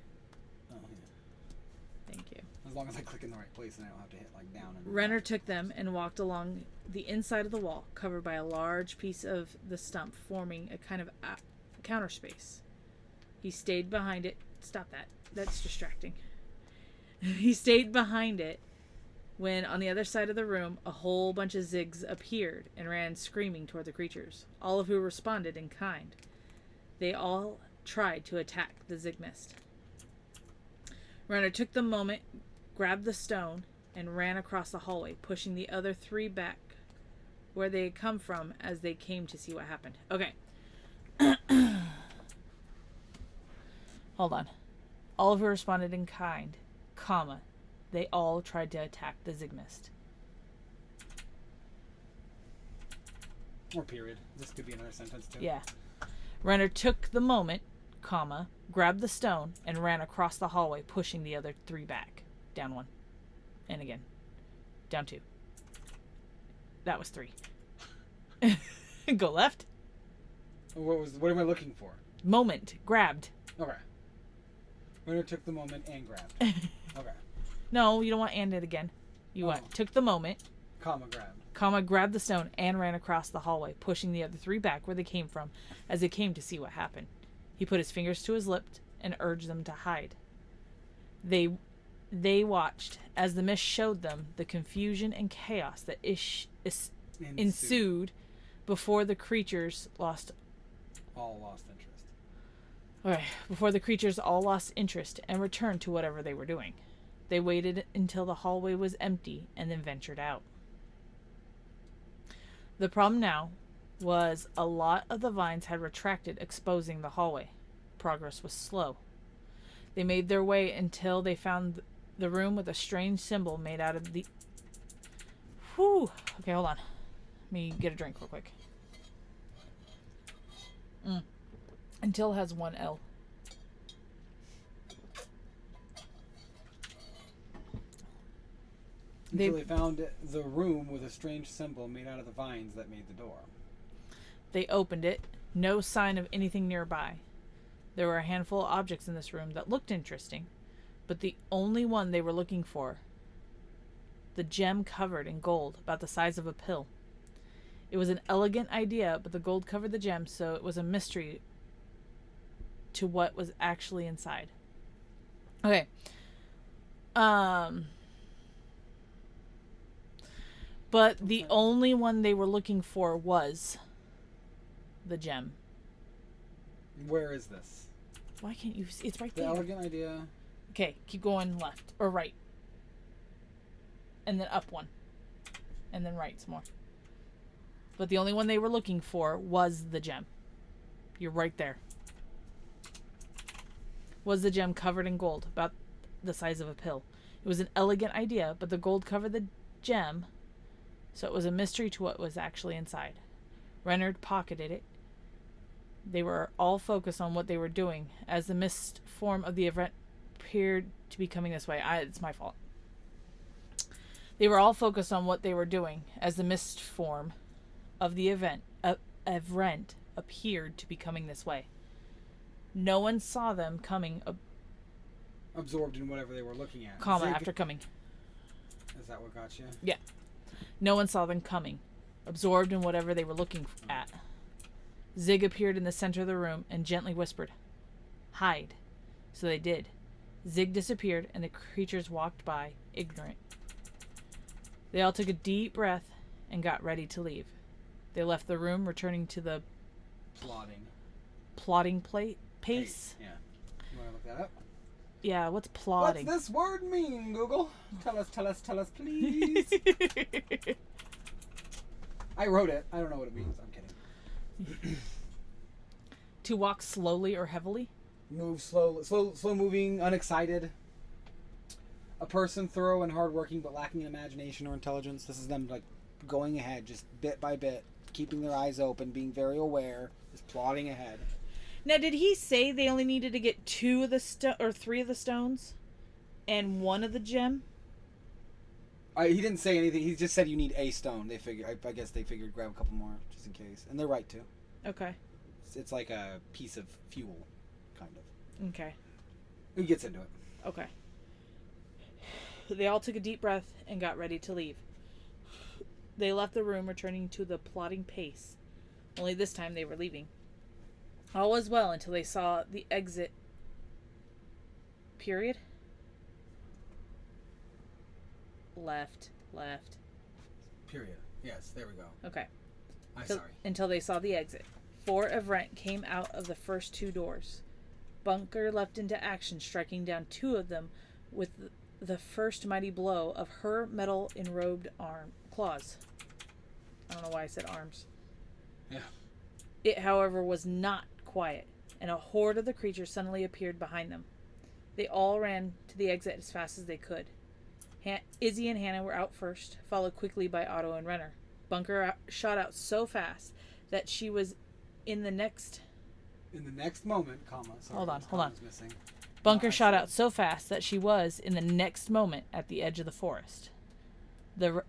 Oh, yeah. Thank you. As long as I click in the right place and I don't have to hit like down. And Renner took them and walked along the inside of the wall, covered by a large piece of the stump, forming a kind of counter space. He stayed behind it. Stop that. That's distracting. He stayed behind it when, on the other side of the room, a whole bunch of Zigs appeared and ran screaming toward the creatures, all of who responded in kind. They all tried to attack the Zig mist. Renner took the moment, grabbed the stone, and ran across the hallway, pushing the other three back where they had come from as they came to see what happened. Okay. Hold on. All of who responded in kind, comma, they all tried to attack the Zig mist. Or period. This could be another sentence too. Yeah. Renner took the moment, comma, grabbed the stone, and ran across the hallway, pushing the other three back. Down one. And again. Down two. That was three. Go left. What am I looking for? Moment. Grabbed. Okay. Renner took the moment and grabbed. Okay. No, you don't want and it again. You want took the moment, comma, grabbed. Comma, grabbed the stone and ran across the hallway, pushing the other three back where they came from as they came to see what happened. He put his fingers to his lips and urged them to hide. They watched as the mist showed them the confusion and chaos that ensued before the creatures all lost interest. Alright, before the creatures all lost interest and returned to whatever they were doing. They waited until the hallway was empty and then ventured out. The problem now was a lot of the vines had retracted, exposing the hallway. Progress was slow. They made their way until they found the room with a strange symbol made out of the... Whew! Okay, hold on. Let me get a drink real quick. Until has one L. They found the room with a strange symbol made out of the vines that made the door. They opened it. No sign of anything nearby. There were a handful of objects in this room that looked interesting, but the only one they were looking for, the gem covered in gold, about the size of a pill. It was an elegant idea, but the gold covered the gem, so it was a mystery to what was actually inside. Okay. But the only one they were looking for was the gem. Where is this? Why can't you see? It's right the there. The elegant idea. Okay, keep going left or right. And then up one. And then right some more. But the only one they were looking for was the gem. You're right there. Was the gem covered in gold, about the size of a pill. It was an elegant idea, but the gold covered the gem, so it was a mystery to what was actually inside. Renner pocketed it. They were all focused on what they were doing as the mist form of the event appeared to be coming this way. It's my fault. They were all focused on what they were doing as the mist form of the event appeared to be coming this way. No one saw them coming. Absorbed in whatever they were looking at. Comma after coming. Is that what got you? Yeah. No one saw them coming. Absorbed in whatever they were looking at. Zig appeared in the center of the room and gently whispered, "Hide." So they did. Zig disappeared and the creatures walked by, ignorant. They all took a deep breath and got ready to leave. They left the room, returning to the plotting pace. Yeah. You want to look that up? Yeah, what's plotting? What's this word mean, Google? Tell us, please. I wrote it. I don't know what it means. I'm kidding. To walk slowly or heavily? Move slow moving, unexcited. A person thorough and hardworking but lacking in imagination or intelligence. This is them like going ahead, just bit by bit, keeping their eyes open, being very aware, just plodding ahead. Now, did he say they only needed to get 2 of the 3 of the stones, and 1 of the gem? He didn't say anything. He just said you need a stone. They figured. I guess they figured grab a couple more just in case, and they're right too. Okay. It's like a piece of fuel, kind of. Okay. He gets into it. Okay. They all took a deep breath and got ready to leave. They left the room, returning to the plodding pace. Only this time they were leaving. All was well until they saw the exit. Period? Left. Period. Yes, there we go. Okay. I'm sorry. Until they saw the exit. 4 of Rent came out of the first 2 doors. Bunkr leapt into action, striking down 2 of them with the first mighty blow of her metal-enrobed claws. I don't know why I said arms. Yeah. It, however, was not quiet, and a horde of the creatures suddenly appeared behind them. They all ran to the exit as fast as they could. Izzy and Hannah were out first, followed quickly by Otto and Renner. Bunkr shot out so fast that she was in the next moment, comma. Sorry, hold on. Missing. Bunkr shot out so fast that she was, in the next moment, at the edge of the forest. The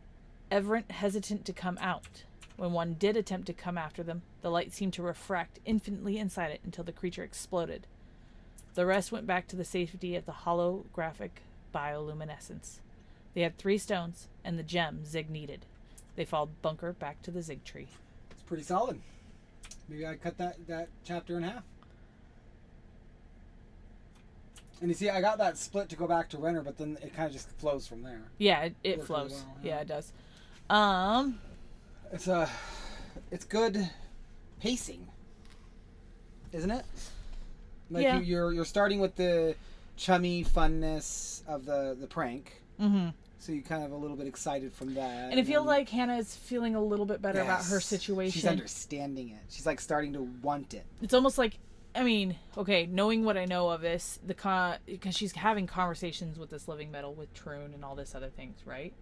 Everett hesitant to come out. When one did attempt to come after them, the light seemed to refract infinitely inside it until the creature exploded. The rest went back to the safety of the holographic bioluminescence. They had 3 stones and the gem Zig needed. They followed Bunkr back to the Zig tree. It's pretty solid. Maybe I cut that chapter in half. And you see, I got that split to go back to Renner, but then it kind of just flows from there. Yeah, it flows. Really well, yeah, it does. It's good pacing, isn't it? Like yeah. You're starting with the chummy funness of the prank. Mm-hmm. So you kind of a little bit excited from that. And I feel like Hannah is feeling a little bit better about her situation. She's understanding it. She's like starting to want it. It's almost like, I mean, okay, knowing what I know of this, because she's having conversations with this living metal, with Troon and all this other things, right?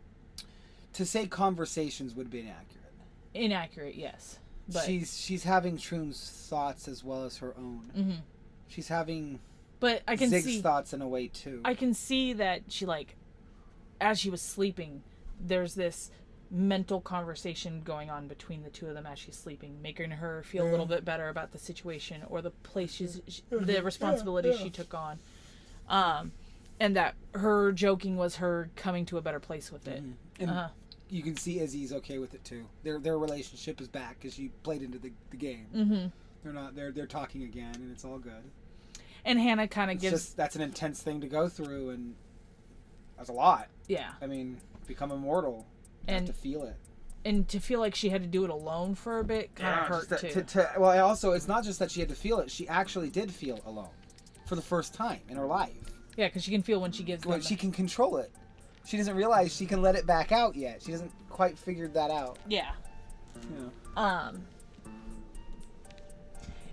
To say conversations would be inaccurate. Inaccurate, yes. But she's having Troon's thoughts as well as her own. Mm-hmm. She's having but I can Zig's see thoughts in a way too. I can see that she, like, as she was sleeping, there's this mental conversation going on between the 2 of them as she's sleeping, making her feel a little bit better about the situation or the place the responsibility she took on, and that her joking was her coming to a better place with it. Mm-hmm. And you can see Izzy's okay with it too. Their relationship is back because she played into the game. Mm-hmm. They're talking again, and it's all good. And Hannah kind of gives that's an intense thing to go through, and that's a lot. Yeah. I mean, become immortal. And to feel it. And to feel like she had to do it alone for a bit kind of hurt too. Well, also, it's not just that she had to feel it. She actually did feel alone for the first time in her life. Yeah, because she can feel when she gives them. She can control it. She doesn't realize she can let it back out yet. She hasn't quite figured that out. Yeah.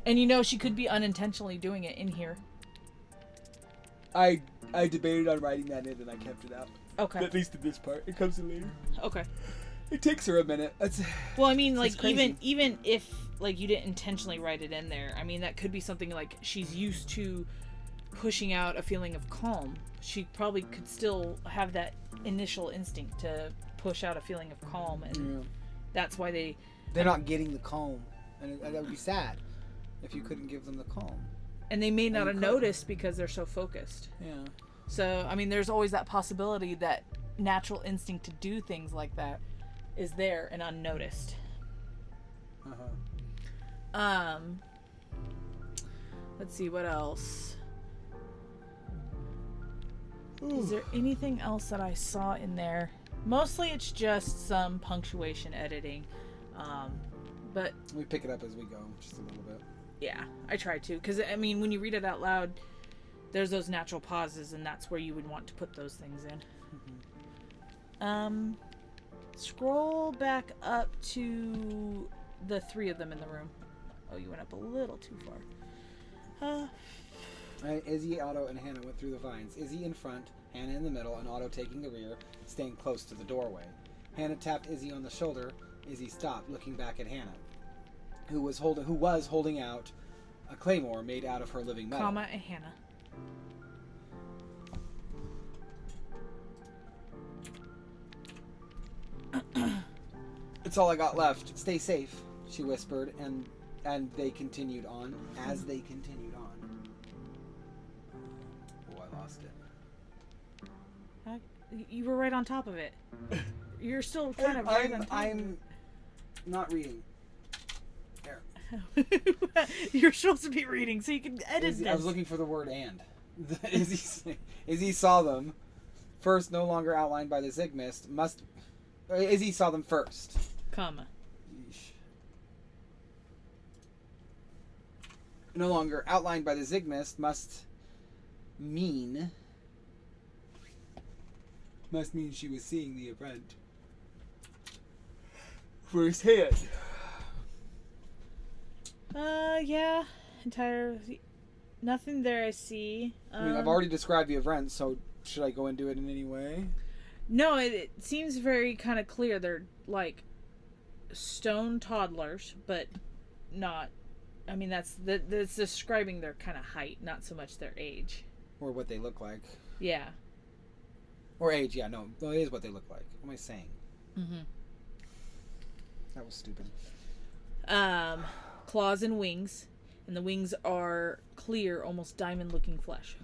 And you know, she could be unintentionally doing it in here. I debated on writing that in, and I kept it out. Okay. At least in this part. It comes in later. Okay. It takes her a minute. Well, I mean, like, even if, like, you didn't intentionally write it in there, I mean, that could be something like she's used to pushing out a feeling of calm. She probably could still have that initial instinct to push out a feeling of calm, and that's why they're not getting the calm. And that would be sad if you couldn't give them the calm. And they may not have noticed because they're so focused. Yeah. So, I mean, there's always that possibility that natural instinct to do things like that is there and unnoticed. Let's see, what else? Ooh. Is there anything else that I saw in there? Mostly it's just some punctuation editing. But we pick it up as we go, just a little bit. Yeah, I try to. Because, I mean, when you read it out loud, there's those natural pauses, and that's where you would want to put those things in. Mm-hmm. Scroll back up to the 3 of them in the room. Oh, you went up a little too far. Izzy, Otto, and Hannah went through the vines. Izzy in front, Hannah in the middle, and Otto taking the rear, staying close to the doorway. Hannah tapped Izzy on the shoulder. Izzy stopped, looking back at Hannah, who was holding out a claymore made out of her living metal. Comma and Hannah. It's all I got left. Stay safe, she whispered, and they continued on. As they continued on. Oh, I lost it. You were right on top of it. You're still kind of right on top I'm not reading. There. You're supposed to be reading, so you can edit this. I was looking for the word "and." Izzy saw them first, no longer outlined by the Zig mist. Izzy saw them first. Comma. Yeesh. No longer outlined by the Zig mist must mean she was seeing the event firsthand. Yeah. Nothing there I see. I mean, I've already described the event, so should I go into it in any way? No, it seems very kind of clear. They're like stone toddlers, but not. I mean, that's describing their kind of height, not so much their age. Or what they look like. Yeah. Or age, yeah, no. It is what they look like. What am I saying? Mm-hmm. That was stupid. Claws and wings. And the wings are clear, almost diamond-looking flesh.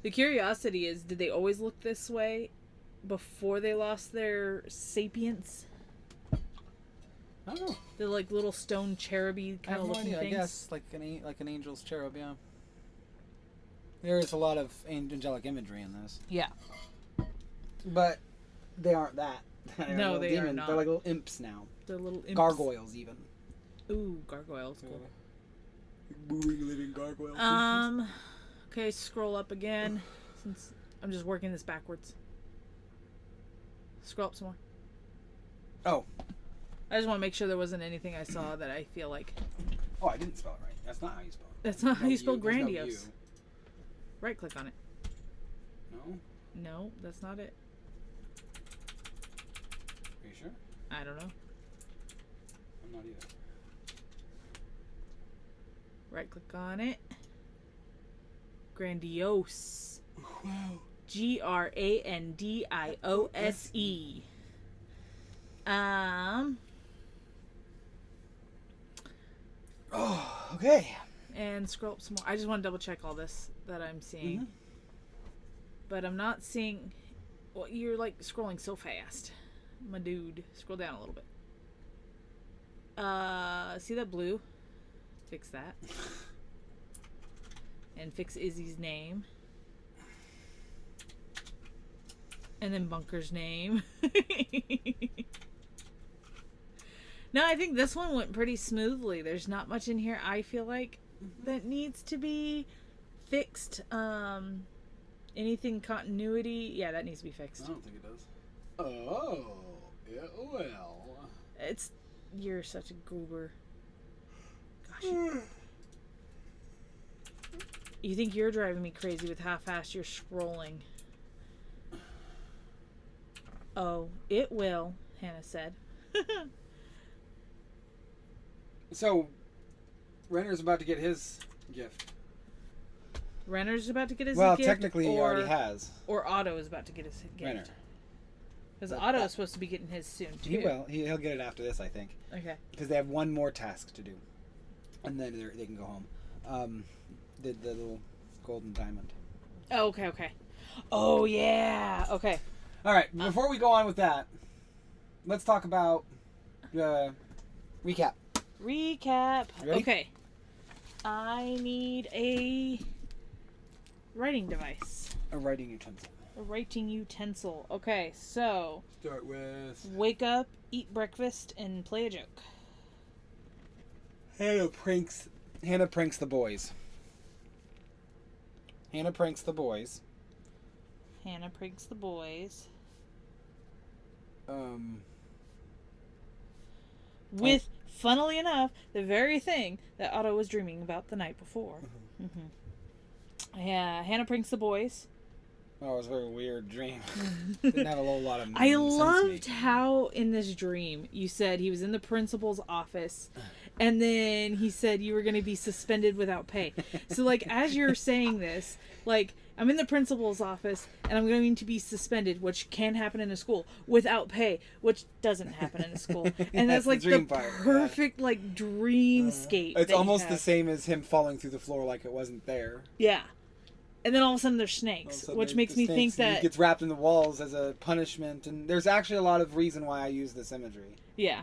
The curiosity is, did they always look this way before they lost their sapience? I don't know. They're like little stone cheruby kind of looking things. I guess like an angel's cherub. Yeah. There is a lot of angelic imagery in this. Yeah. But they aren't that. No, they are not. They're like little imps now. They're little imps. Gargoyles even. Ooh, gargoyles. Cool. Moving, living gargoyles. Okay, scroll up again. Since I'm just working this backwards. Scroll up some more. Oh. I just want to make sure there wasn't anything I saw that I feel like... Oh, I didn't spell it right. That's not how you spell it. That's not how you spell There's grandiose. no Right click on it. No? No, that's not it. Are you sure? I don't know. I'm not either. Right click on it. Grandiose. Wow. Grandiose. Oh, okay. And scroll up some more. I just want to double check all this that I'm seeing. Mm-hmm. But I'm not seeing... Well, you're like scrolling so fast. My dude. Scroll down a little bit. See that blue? Fix that. And fix Izzy's name. And then Bunkr's name. No, I think this one went pretty smoothly. There's not much in here I feel like that needs to be fixed. Anything continuity, yeah, that needs to be fixed. I don't think it does. Oh, yeah, well. You're such a goober. Gosh. You think you're driving me crazy with how fast you're scrolling. Oh, it will, Hannah said. So, Renner's about to get his gift. Renner's about to get his gift? Well, technically he already has. Or Otto is about to get his gift. Renner. Because Otto is supposed to be getting his soon, too. He will. He'll get it after this, I think. Okay. Because they have one more task to do. And then they can go home. The little golden diamond. Oh, okay. Oh, yeah. Okay. All right. Before we go on with that, let's talk about recap. Recap. Ready? Okay. I need a writing device. A writing utensil. A writing utensil. Okay, so Start with wake up, eat breakfast, and play a joke. Hannah pranks the boys. Hannah pranks the boys. Hannah pranks the boys. With, funnily enough, the very thing that Otto was dreaming about the night before. Yeah, Hannah pranks the boys. Oh, it was a very weird dream. Didn't have a whole lot of I sense loved to me. how in this dream you said he was in the principal's office and then he said you were going to be suspended without pay. So like as you're saying this, like I'm in the principal's office and I'm going to be suspended, which can happen in a school, without pay, which doesn't happen in a school. And that's like the perfect like dreamscape. It's almost the same as him falling through the floor like it wasn't there. Yeah. And then all of a sudden there's snakes, which makes me think that he gets wrapped in the walls as a punishment. And there's actually a lot of reason why I use this imagery. Yeah.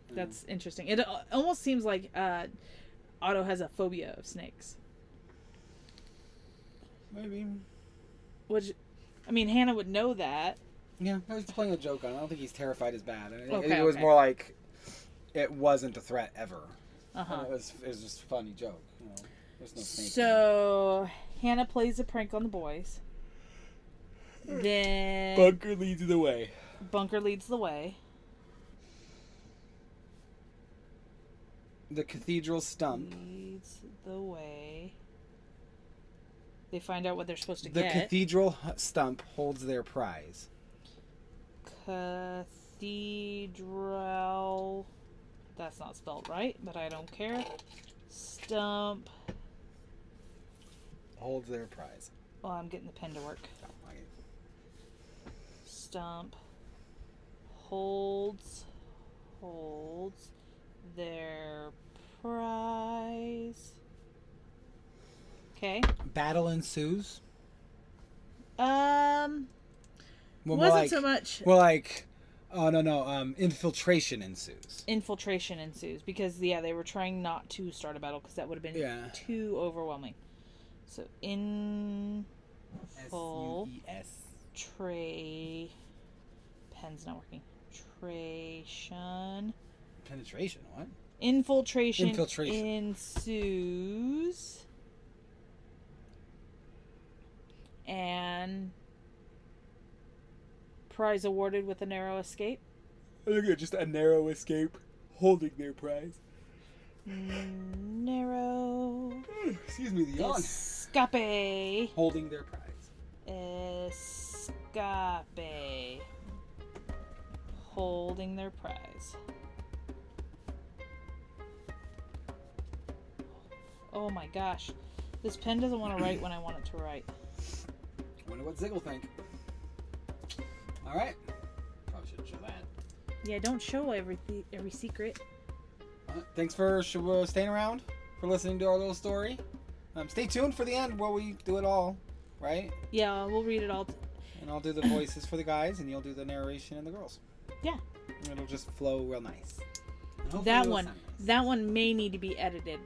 That's interesting. It almost seems like Otto has a phobia of snakes. Maybe. Which, I mean, Hannah would know that. Yeah, I was playing a joke on it. I don't think he's terrified as bad. Okay, it was more like it wasn't a threat ever. Uh-huh. It was just a funny joke. You know, there's no snake. So, Hannah plays a prank on the boys. Then... Bunkr leads the way. Bunkr leads the way. The cathedral stump Leads the way. They find out what they're supposed to The get. cathedral stump holds their prize. Cathedral. That's not spelled right, but I don't care. Stump. Holds their prize. Oh, I'm getting the pen to work. Oh, okay. Stump. Holds their prize. Okay. Battle ensues. Wasn't so much. Well, like, oh no, infiltration ensues. Infiltration ensues because they were trying not to start a battle because that would have been too overwhelming. So tray. Pen's not working. Penetration. What? Infiltration ensues. And prize awarded with a narrow escape. Look at just a narrow escape, holding their prize. Narrow. Excuse me, the yawn. Escape. Holding their prize. Escape. Holding their prize. Oh my gosh. This pen doesn't want to write when I want it to write. Wonder what Zig will think. Alright. Probably shouldn't show that. Yeah, don't show every secret. Thanks for staying around, for listening to our little story. Stay tuned for the end where we do it all, right? Yeah, we'll read it all. And I'll do the voices for the guys, and you'll do the narration and the girls. Yeah. And it'll just flow real nice. That one may need to be edited.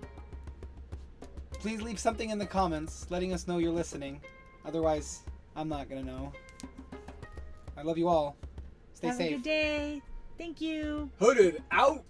Please leave something in the comments letting us know you're listening. Otherwise, I'm not going to know. I love you all. Stay safe. Have a good day. Thank you. Hooded out.